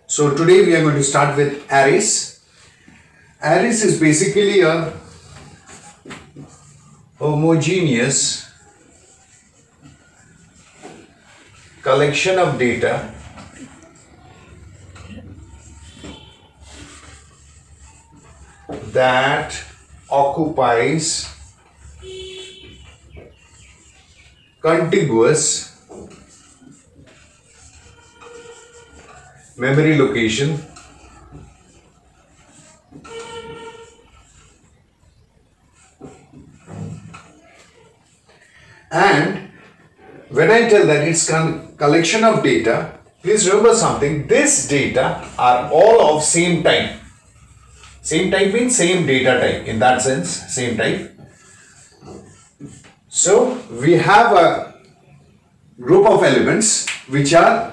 So today we are going to start with arrays. Arrays is basically a homogeneous collection of data that occupies contiguous memory location and when I tell that it's collection of data, please remember something, this data are all of same type. Same type means same data type, in that sense, same type. So we have a group of elements which are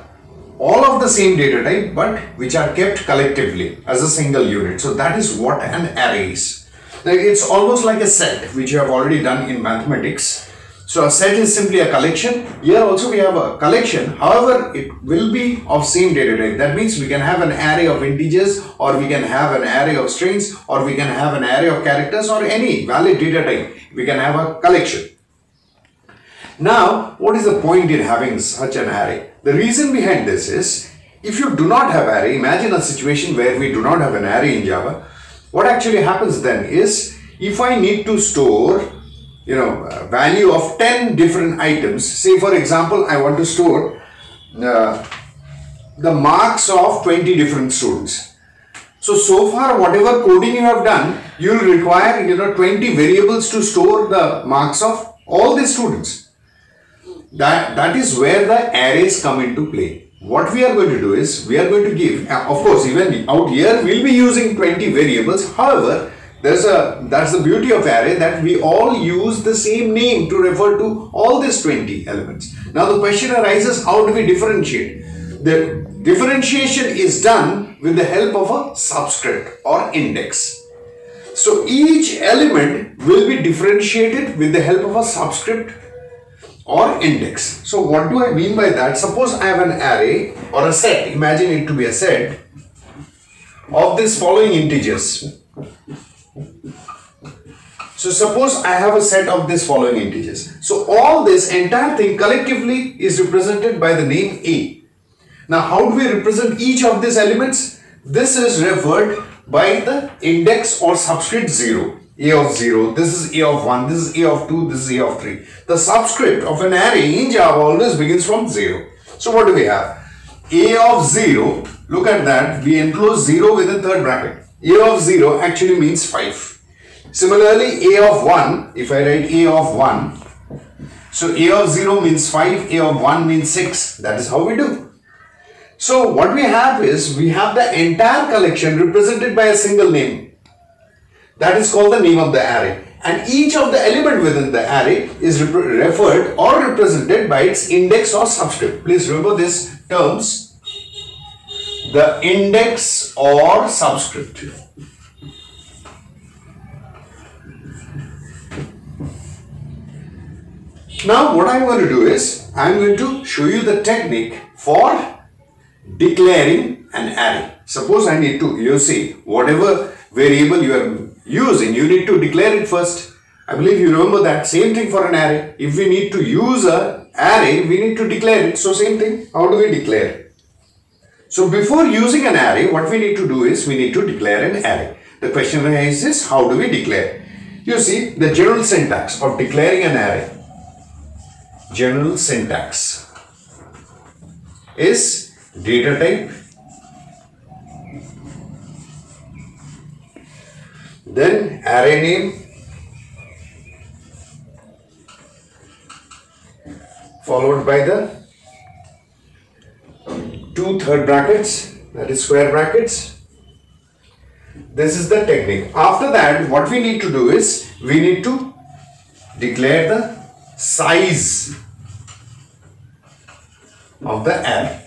all of the same data type but which are kept collectively as a single unit. So that is what an array is. Now it's almost like a set which you have already done in mathematics. So a set is simply a collection. Here also we have a collection, however it will be of same data type. That means we can have an array of integers, or we can have an array of strings, or we can have an array of characters, or any valid data type. We can have a collection. Now, what is the point in having such an array? The reason behind this is, if you do not have array, imagine a situation where we do not have an array in Java. What actually happens then is, if I need to store, value of 10 different items, say for example, I want to store the marks of 20 different students. So far, whatever coding you have done, you will require, 20 variables to store the marks of all the students. That is where the arrays come into play. What we are going to do is, we are going to give, of course, even out here, we will be using 20 variables. However, that's the beauty of array, that we all use the same name to refer to all these 20 elements. Now the question arises, how do we differentiate? The differentiation is done with the help of a subscript or index. So each element will be differentiated with the help of a subscript or index. So what do I mean by that? Suppose I have an array or a set, imagine it to be a set of these following integers. So suppose I have a set of these following integers. So all this entire thing collectively is represented by the name A. Now how do we represent each of these elements? This is referred by the index or subscript 0. A of 0, this is A of 1, this is A of 2, this is A of 3. The subscript of an array in Java always begins from 0. So what do we have? A of 0, look at that, we enclose 0 within third bracket. A of 0 actually means 5. Similarly, A of 1, if I write A of 1, so A of 0 means 5, A of 1 means 6. That is how we do. So what we have is, we have the entire collection represented by a single name. That is called the name of the array. And each of the element within the array is referred or represented by its index or subscript. Please remember these terms. The index or subscript. Now what I am going to do is, I am going to show you the technique for declaring an array. Suppose I need to, you see, whatever variable you are using, you need to declare it first. I believe you remember that. Same thing for an array. If we need to use an array, we need to declare it. So same thing, how do we declare? So before using an array, what we need to do is, we need to declare an array. The question arises, how do we declare? You see, the general syntax of declaring an array, general syntax is data type, then array name, followed by the 2 third brackets, that is square brackets. This is the technique. After that, what we need to do is, we need to declare the size of the array.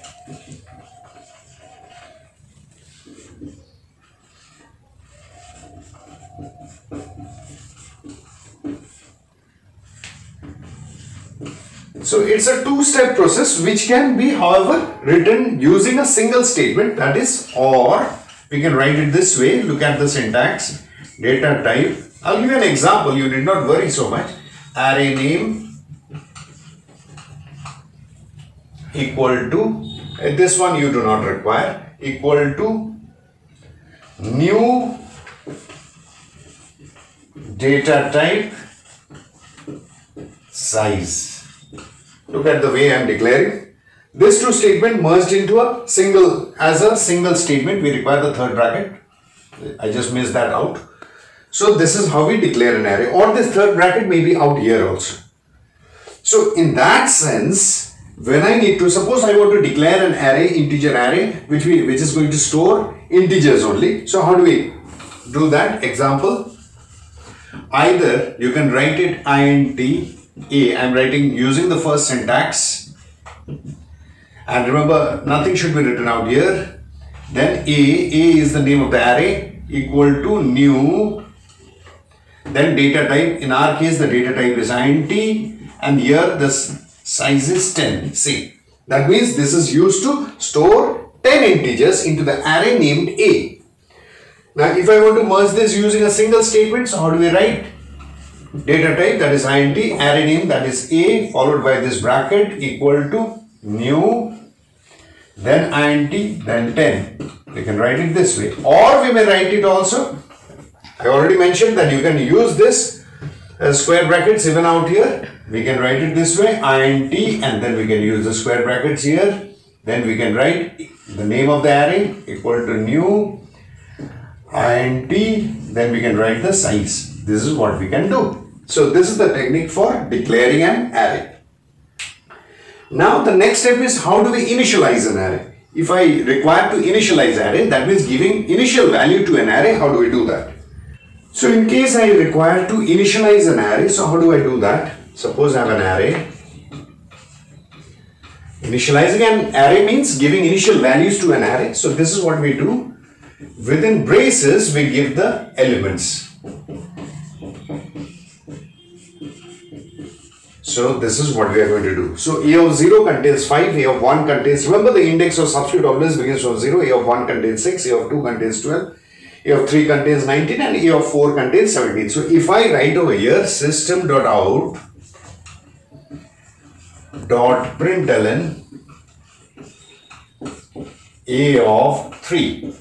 So it's a two-step process which can be, however, written using a single statement, that is, or we can write it this way. Look at the syntax. Data type. I'll give you an example. You need not worry so much. Array name equal to, this one you do not require, equal to new data type size. Look at the way I am declaring. This two statement merged into a single, as a single statement. We require the third bracket. I just missed that out. So this is how we declare an array, or this third bracket may be out here also. So in that sense, when I need to, suppose I want to declare an array, integer array, which is going to store integers only. So how do we do that? Example, either you can write it int a. I'm writing using the first syntax, and remember nothing should be written out here. Then a is the name of the array, equal to new, then data type. In our case the data type is int, and here the size is 10. See, that means this is used to store 10 integers into the array named a. Now if I want to merge this using a single statement, so how do we write? Data type, that is int, array name, that is a, followed by this bracket, equal to new, then int, then 10. We can write it this way, or we may write it also. I already mentioned that you can use this square brackets even out here. We can write it this way, int, and then we can use the square brackets here. Then we can write the name of the array equal to new int, then we can write the size. This is what we can do. So this is the technique for declaring an array. Now the next step is, how do we initialize an array? If I require to initialize array, that means giving initial value to an array. How do we do that? So in case I require to initialize an array, so how do I do that? Suppose I have an array. Initializing an array means giving initial values to an array. So this is what we do. Within braces, we give the elements. So this is what we are going to do. So a of 0 contains 5, a of 1 contains, remember the index of substitute always begins from 0, a of 1 contains 6, a of 2 contains 12, a of 3 contains 19, and a of 4 contains 17. So if I write over here system.out .println a of 3.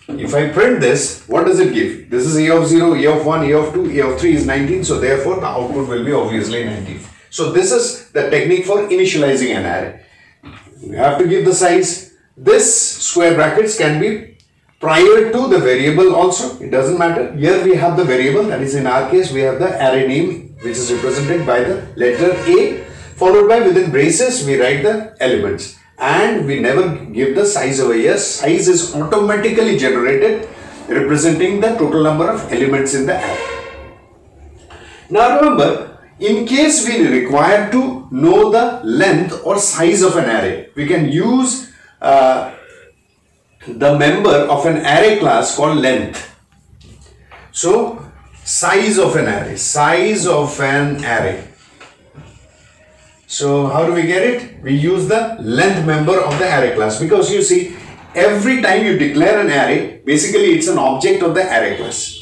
If I print this, what does it give? This is a of 0, a of 1, a of 2, a of 3 is 19. So therefore the output will be obviously 19. So this is the technique for initializing an array. You have to give the size. This square brackets can be prior to the variable also. It doesn't matter. Here we have the variable, that is in our case we have the array name, which is represented by the letter A, followed by within braces we write the elements. And we never give the size over here. Size is automatically generated, representing the total number of elements in the array. Now remember, in case we require to know the length or size of an array, we can use the member of an array class called length. So size of an array, size of an array. So how do we get it? We use the length member of the array class, because you see, every time you declare an array, basically it's an object of the array class.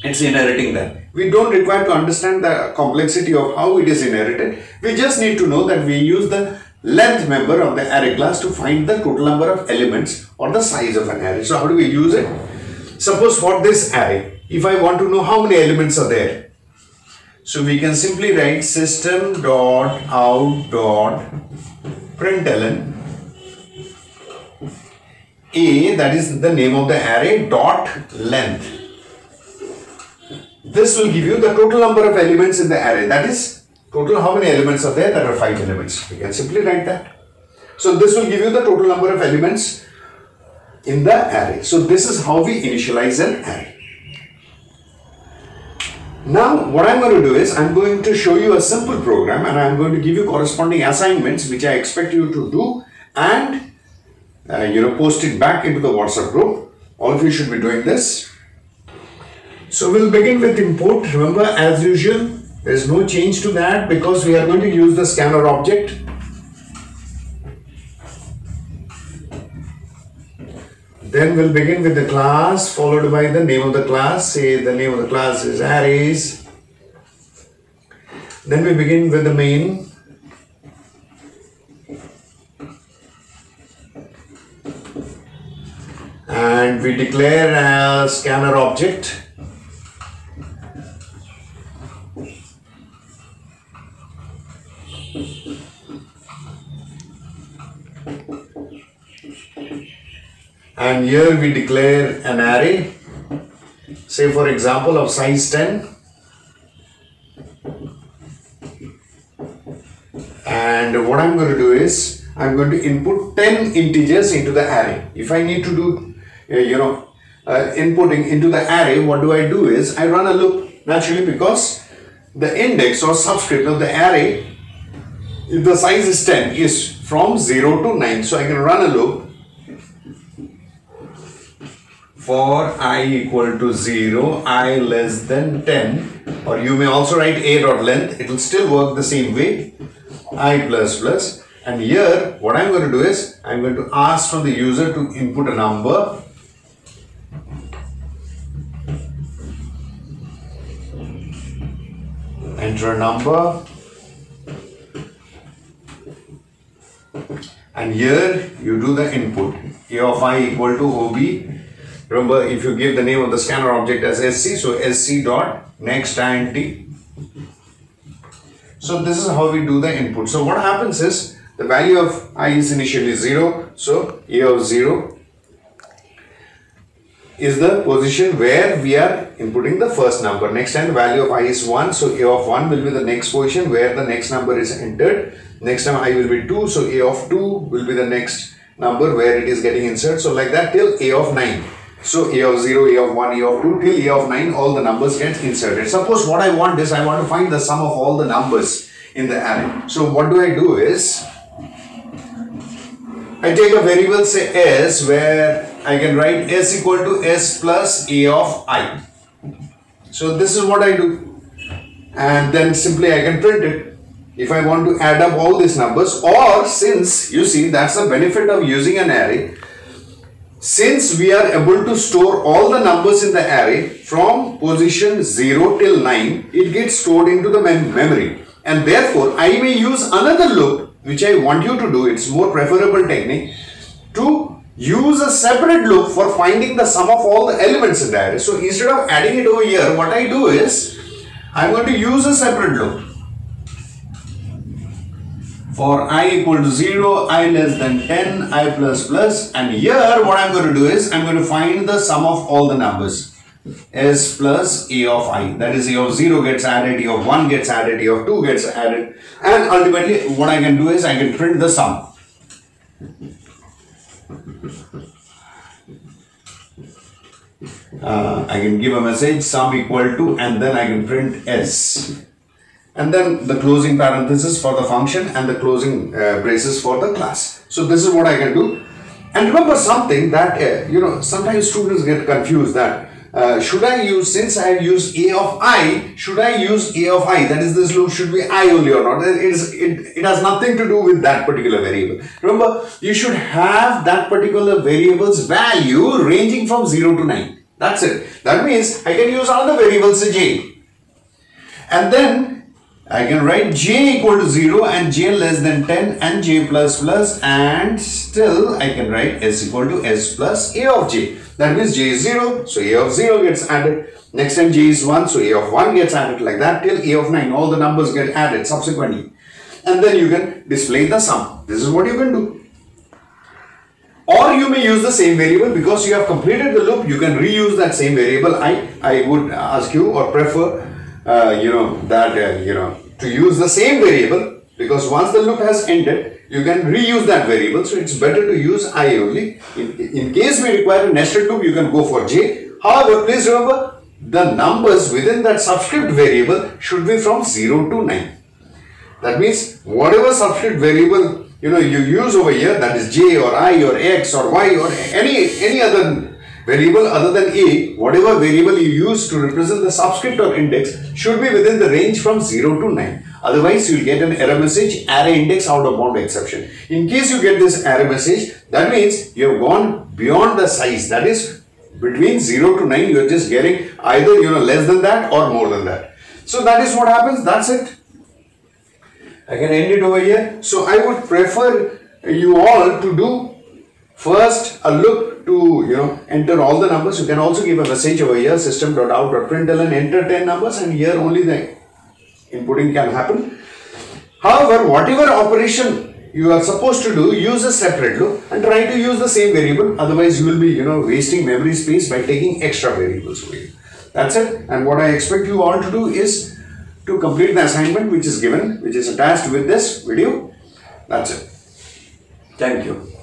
It's inheriting that. We don't require to understand the complexity of how it is inherited. We just need to know that we use the length member of the array class to find the total number of elements or the size of an array. So how do we use it? Suppose for this array, if I want to know how many elements are there, so we can simply write system.out.println a, that is the name of the array, dot length. This will give you the total number of elements in the array. That is, total how many elements are there? There are 5 elements. We can simply write that. So this will give you the total number of elements in the array. So this is how we initialize an array. Now what I'm going to do is, I'm going to show you a simple program, and I'm going to give you corresponding assignments which I expect you to do, and post it back into the WhatsApp group. All of you should be doing this. So we'll begin with import. Remember, as usual, There is no change to that because we are going to use the scanner object. Then we'll begin with the class followed by the name of the class. Say the name of the class is arrays. Then we begin with the main. And we declare a scanner object. And here we declare an array, say for example of size 10. And what I'm going to do is, I'm going to input 10 integers into the array. If I need to do, inputting into the array, what do? Is I run a loop naturally, because the index or subscript of the array, if the size is 10, is from 0 to 9. So I can run a loop for I equal to 0, I less than 10, or you may also write a dot length. It will still work the same way, I plus plus. And here what I'm going to do is, I'm going to ask from the user to input a number. Enter a number. And here you do the input, a of I equal to OB. Remember, if you give the name of the scanner object as SC, so SC dot next INT. So this is how we do the input. So what happens is, the value of I is initially 0, so a of 0 is the position where we are inputting the first number. Next time the value of I is 1, so a of 1 will be the next position where the next number is entered. Next time I will be 2, so a of 2 will be the next number where it is getting inserted. So like that till a of 9. So a of 0, a of 1, a of 2 till a of 9, all the numbers get inserted. Suppose what I want is, I want to find the sum of all the numbers in the array. So what do is, I take a variable say s, where I can write s equal to s plus a of I. So this is what I do, and then simply I can print it if I want to add up all these numbers. Or, since you see, that's the benefit of using an array, since we are able to store all the numbers in the array from position 0 till 9, it gets stored into the memory, and therefore I may use another loop which I want you to do. It's more preferable technique to use a separate loop for finding the sum of all the elements in the array. So instead of adding it over here, what I do is, I'm going to use a separate loop for I equal to 0, I less than 10, I plus plus, and here what I'm going to do is, I'm going to find the sum of all the numbers, s plus a of I. That is, a of 0 gets added, a of 1 gets added, a of 2 gets added, and ultimately what I can do is, I can print the sum. I can give a message sum equal to, and then I can print s. And then the closing parenthesis for the function and the closing braces for the class. So this is what I can do. And remember something that, sometimes students get confused that should I use, since I have used a of I, should I use a of I? That is, this loop should be I only or not? It has nothing to do with that particular variable. Remember, you should have that particular variable's value ranging from 0 to 9. That's it. That means I can use another variable, say j. And then I can write j equal to 0 and j less than 10 and j plus plus, and still I can write s equal to s plus a of j. That means j is 0, so a of 0 gets added. Next time j is 1, so a of 1 gets added, like that till a of 9. All the numbers get added subsequently. And then you can display the sum. This is what you can do. Or you may use the same variable, because you have completed the loop, you can reuse that same variable. I would ask you or prefer to use the same variable, because once the loop has ended, you can reuse that variable. So it's better to use I only. In case we require a nested loop, you can go for j. However, please remember, the numbers within that subscript variable should be from 0 to 9. That means whatever subscript variable you use over here, that is j or I or x or y or any other variable other than A, whatever variable you use to represent the subscript or index should be within the range from 0 to 9. Otherwise, you will get an error message, array index out of bound exception. In case you get this error message, that means you have gone beyond the size. That is, between 0 to 9, you are just getting either less than that or more than that. So that is what happens. That's it. I can end it over here. So I would prefer you all to do first a look to enter all the numbers. You can also give a message over here, system.out.println, enter 10 numbers, and here only the inputting can happen. However, whatever operation you are supposed to do, use a separate loop and try to use the same variable. Otherwise, you will be wasting memory space by taking extra variables over here. That's it. And what I expect you all to do is to complete the assignment which is given, which is attached with this video. That's it. Thank you.